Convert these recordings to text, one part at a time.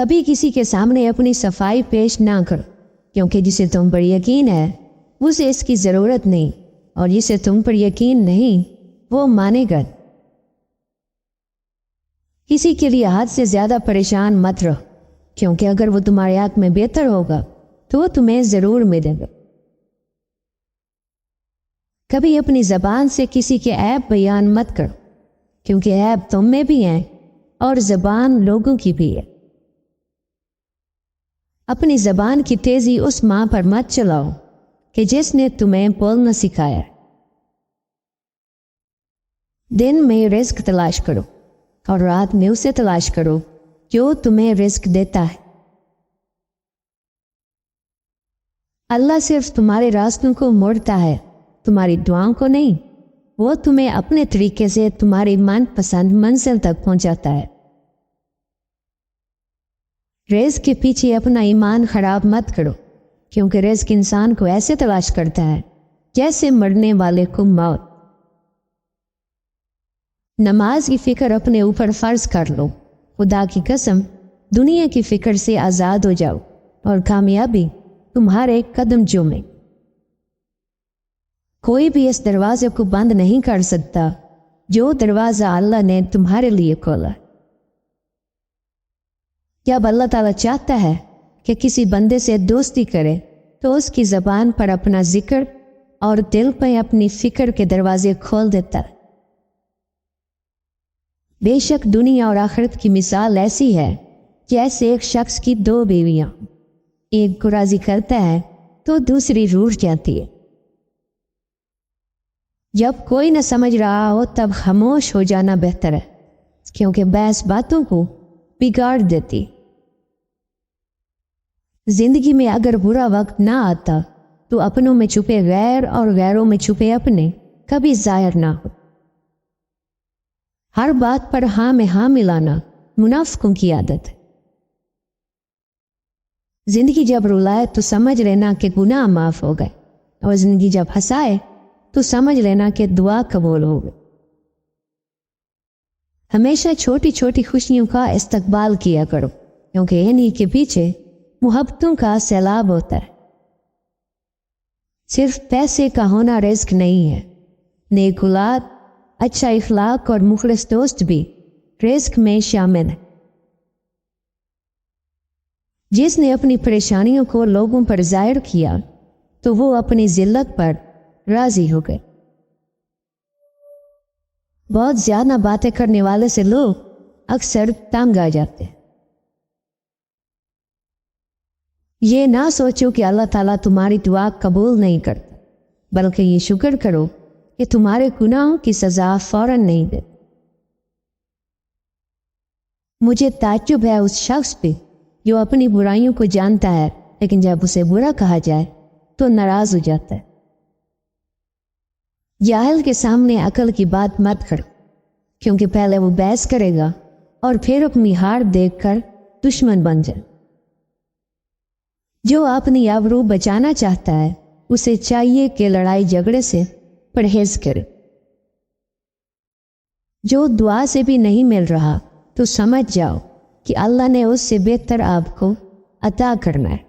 کبھی کسی کے سامنے اپنی صفائی پیش نہ کرو، کیونکہ جسے تم پر یقین ہے اسے اس کی ضرورت نہیں، اور جسے تم پر یقین نہیں وہ مانے گا۔ کسی کے لیے حد سے زیادہ پریشان مت رہو، کیونکہ اگر وہ تمہارے حق میں بہتر ہوگا تو وہ تمہیں ضرور ملے گا۔ کبھی اپنی زبان سے کسی کے عیب بیان مت کرو، کیونکہ عیب تم میں بھی ہیں اور زبان لوگوں کی بھی ہے۔ اپنی زبان کی تیزی اس ماں پر مت چلاؤ کہ جس نے تمہیں بولنا سکھایا۔ دن میں رزق تلاش کرو اور رات میں اسے تلاش کرو جو تمہیں رزق دیتا ہے۔ اللہ صرف تمہارے راستوں کو موڑتا ہے، تمہاری دعاؤں کو نہیں۔ وہ تمہیں اپنے طریقے سے تمہاری من پسند منزل تک پہنچاتا ہے۔ رزق کے پیچھے اپنا ایمان خراب مت کرو، کیونکہ رزق انسان کو ایسے تلاش کرتا ہے جیسے مرنے والے کو موت۔ نماز کی فکر اپنے اوپر فرض کر لو، خدا کی قسم دنیا کی فکر سے آزاد ہو جاؤ اور کامیابی تمہارے قدم چومے۔ کوئی بھی اس دروازے کو بند نہیں کر سکتا جو دروازہ اللہ نے تمہارے لیے کھولا۔ جب اللہ تعالیٰ چاہتا ہے کہ کسی بندے سے دوستی کرے تو اس کی زبان پر اپنا ذکر اور دل پہ اپنی فکر کے دروازے کھول دیتا ہے۔ بے شک دنیا اور آخرت کی مثال ایسی ہے جیسے ایک شخص کی دو بیویاں، ایک کو راضی کرتا ہے تو دوسری روٹھ جاتی ہے۔ جب کوئی نہ سمجھ رہا ہو تب خاموش ہو جانا بہتر ہے، کیونکہ بحث باتوں کو بگاڑ دیتی۔ زندگی میں اگر برا وقت نہ آتا تو اپنوں میں چھپے غیر اور غیروں میں چھپے اپنے کبھی ظاہر نہ ہو۔ ہر بات پر ہاں میں ہاں ملانا منافقوں کی عادت ہے۔ زندگی جب رلائے تو سمجھ لینا کہ گناہ معاف ہو گئے، اور زندگی جب ہنسائے تو سمجھ لینا کہ دعا قبول ہو گئی۔ ہمیشہ چھوٹی چھوٹی خوشیوں کا استقبال کیا کرو، کیونکہ انہی کے پیچھے محبتوں کا سیلاب ہوتا ہے۔ صرف پیسے کا ہونا رزق نہیں ہے، نیک اولاد، اچھا اخلاق اور مخلص دوست بھی رزق میں شامل ہے۔ جس نے اپنی پریشانیوں کو لوگوں پر ظاہر کیا تو وہ اپنی ذلت پر راضی ہو گئے۔ بہت زیادہ باتیں کرنے والے سے لوگ اکثر تنگ آ جاتے ہیں۔ یہ نہ سوچو کہ اللہ تعالیٰ تمہاری دعا قبول نہیں کرتا، بلکہ یہ شکر کرو کہ تمہارے گناہوں کی سزا فوراً نہیں دے۔ مجھے تعجب ہے اس شخص پہ جو اپنی برائیوں کو جانتا ہے لیکن جب اسے برا کہا جائے تو ناراض ہو جاتا ہے۔ جاہل کے سامنے عقل کی بات مت کرو، کیونکہ پہلے وہ بحث کرے گا اور پھر اپنی ہار دیکھ کر دشمن بن جائے۔ جو اپنی آبرو بچانا چاہتا ہے اسے چاہیے کہ لڑائی جھگڑے سے پرہیز کرے۔ جو دعا سے بھی نہیں مل رہا تو سمجھ جاؤ کہ اللہ نے اس سے بہتر آپ کو عطا کرنا ہے۔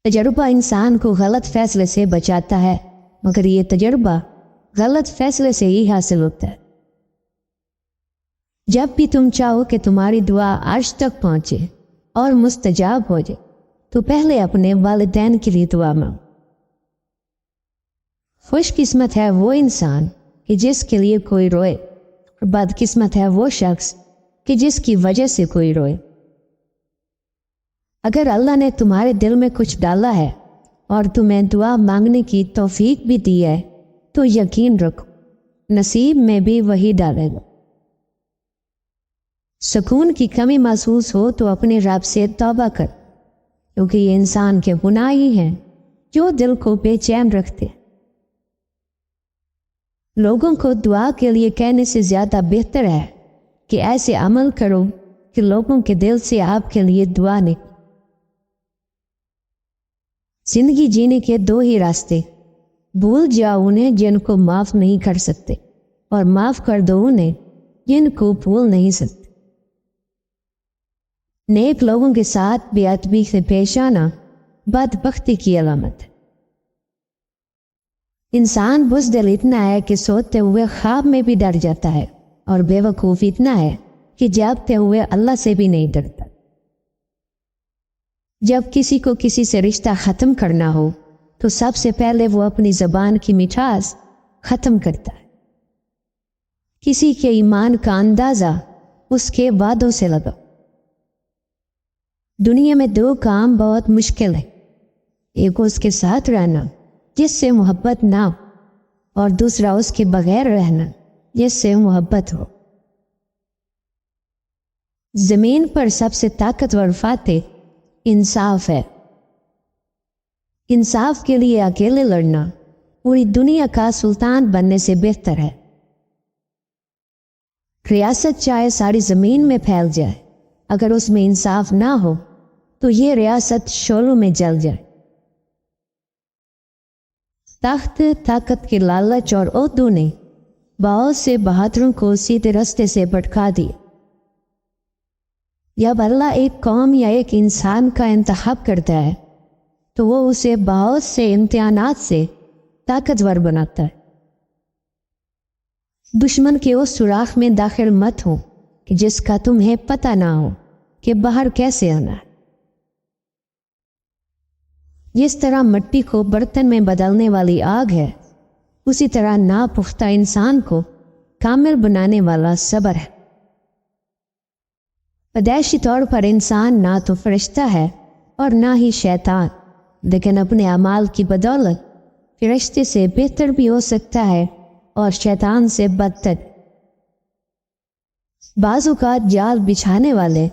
تجربہ انسان کو غلط فیصلے سے بچاتا ہے، مگر یہ تجربہ غلط فیصلے سے ہی حاصل ہوتا ہے۔ جب بھی تم چاہو کہ تمہاری دعا عرش تک پہنچے اور مستجاب ہو جائے تو پہلے اپنے والدین کے لیے دعا مانگو۔ خوش قسمت ہے وہ انسان کہ جس کے لیے کوئی روئے، اور بد قسمت ہے وہ شخص کہ جس کی وجہ سے کوئی روئے۔ اگر اللہ نے تمہارے دل میں کچھ ڈالا ہے اور تمہیں دعا مانگنے کی توفیق بھی دی ہے تو یقین رکھو نصیب میں بھی وہی ڈالے گا۔ سکون کی کمی محسوس ہو تو اپنے رب سے توبہ کر، کیونکہ یہ انسان کے گناہ ہی ہیں جو دل کو بے چین رکھتے۔ لوگوں کو دعا کے لیے کہنے سے زیادہ بہتر ہے کہ ایسے عمل کرو کہ لوگوں کے دل سے آپ کے لیے دعا نکلے۔ زندگی جینے کے دو ہی راستے، بھول جاؤ انہیں جن کو معاف نہیں کر سکتے، اور معاف کر دو انہیں جن کو بھول نہیں سکتے۔ نیک لوگوں کے ساتھ بے ادبی سے پیش آنا بدبختی کی علامت ہے۔ انسان بزدل اتنا ہے کہ سوتے ہوئے خواب میں بھی ڈر جاتا ہے، اور بے وقوف اتنا ہے کہ جاگتے ہوئے اللہ سے بھی نہیں ڈرتا۔ جب کسی کو کسی سے رشتہ ختم کرنا ہو تو سب سے پہلے وہ اپنی زبان کی مٹھاس ختم کرتا ہے۔ کسی کے ایمان کا اندازہ اس کے وعدوں سے لگاؤ۔ دنیا میں دو کام بہت مشکل ہے، ایک اس کے ساتھ رہنا جس سے محبت نہ ہو، اور دوسرا اس کے بغیر رہنا جس سے محبت ہو۔ زمین پر سب سے طاقتور فاتح انصاف ہے۔ انصاف کے لیے اکیلے لڑنا پوری دنیا کا سلطان بننے سے بہتر ہے۔ ریاست چاہے ساری زمین میں پھیل جائے، اگر اس میں انصاف نہ ہو تو یہ ریاست شعلوں میں جل جائے۔ تخت، طاقت کے لالچ اور عہدوں نے بہت سے بہادروں کو سیدھے راستے سے بھٹکا دیا۔ جب اللہ ایک قوم یا ایک انسان کا انتخاب کرتا ہے تو وہ اسے بہت سے امتحانات سے طاقتور بناتا ہے۔ دشمن کے اس سوراخ میں داخل مت ہو کہ جس کا تمہیں پتہ نہ ہو کہ باہر کیسے آنا ہے۔ جس طرح مٹی کو برتن میں بدلنے والی آگ ہے، اسی طرح ناپختہ انسان کو کامل بنانے والا صبر ہے۔ پیدائشی طور پر انسان نہ تو فرشتہ ہے اور نہ ہی شیطان، لیکن اپنے اعمال کی بدولت فرشتے سے بہتر بھی ہو سکتا ہے اور شیطان سے بدتر۔ بعض اوقات جال بچھانے والے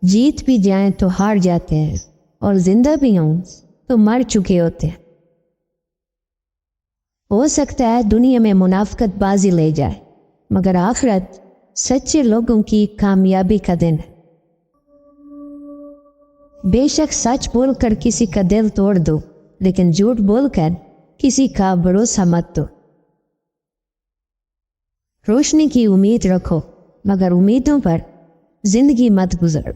جیت بھی جائیں تو ہار جاتے ہیں، اور زندہ بھی ہوں تو مر چکے ہوتے ہیں۔ ہو سکتا ہے دنیا میں منافقت بازی لے جائے، مگر آخرت سچے لوگوں کی کامیابی کا دن ہے۔ بے شک سچ بول کر کسی کا دل توڑ دو، لیکن جھوٹ بول کر کسی کا بھروسہ مت دو۔ روشنی کی امید رکھو، مگر امیدوں پر زندگی مت گزر۔